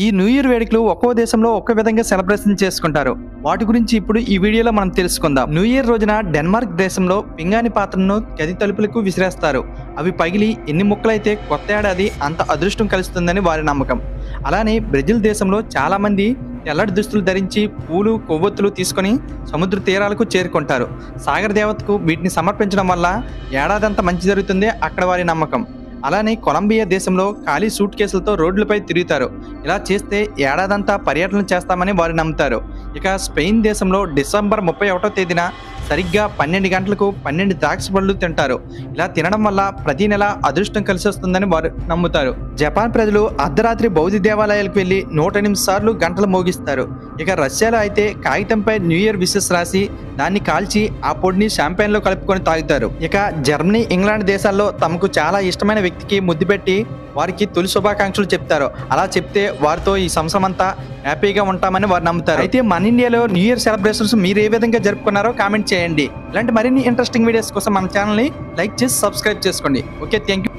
ఈ new year వేడుకలు ఒక్కో దేశంలో ఒక్కో విధంగా సెలబ్రేషన్ చేసుకుంటారు. వాటి గురించి ఇప్పుడు ఈ వీడియోలో మనం తెలుసుకుందాం. న్యూ ఇయర్ రోజున డెన్మార్క్ దేశంలో పింగాణి పాత్రను గది తలుపులకు విసిరేస్తారు. అవి పగిలి ఎన్ని ముక్కలైతే కొత్త ఏడాది అంత అదృష్టం కలుస్తుందని వారి నమ్మకం. అలానే బ్రెజిల్ దేశంలో చాలా మంది తెల్లటి దుస్తులు ధరించి పూలు కొవ్వొత్తులు తీసుకొని సముద్ర తీరాలకు చేరుకుంటారు. సాగర దేవతకు వీటిని సమర్పించడం వల్ల ఏడాదంతా మంచి జరుగుతుంది అక్కడ వారి నమ్మకం. అలానే కొలంబియా దేశంలో ఖాళీ సూట్ కేసులతో రోడ్లపై తిరుగుతారు. ఇలా చేస్తే ఏడాదంతా పర్యటన చేస్తామని వారు నమ్ముతారు. ఇక స్పెయిన్ దేశంలో డిసెంబర్ 31వ తేదీన సరిగ్గా 12 గంటలకు 12 ద్రాక్ష పళ్ళు తింటారు. ఇలా తినడం వల్ల ప్రతి నెల అదృష్టం కలిసి వస్తుందని వారు నమ్ముతారు. జపాన్ ప్రజలు అర్ధరాత్రి బౌద్ధ దేవాలయాలకు వెళ్లి 108 సార్లు గంటలు మోగిస్తారు. ఇక రష్యాలో అయితే కాగితంపై న్యూ ఇయర్ విషెస్ రాసి దాన్ని కాల్చి ఆ పొడిని షాంపెయిన్ లో కలుపుకొని తాగుతారు. ఇక జర్మనీ, ఇంగ్లాండ్ దేశాల్లో తమకు చాలా ఇష్టమైన వ్యక్తికి ముద్దు పెట్టి వారికి తొలి శుభాకాంక్షలు చెప్తారు. అలా చెప్తే వారితో ఈ సంవత్సరం అంతా హ్యాపీగా ఉంటామని వారు నమ్ముతారు. అయితే మన ఇండియాలో న్యూ ఇయర్ సెలబ్రేషన్స్ మీరు ఏ విధంగా జరుపుకున్నారో కామెంట్ చేయండి. ఇలాంటి మరిన్ని ఇంట్రెస్టింగ్ వీడియోస్ కోసం మన ఛానల్ని లైక్ చేసి సబ్స్క్రైబ్ చేసుకోండి. Okay, thank you.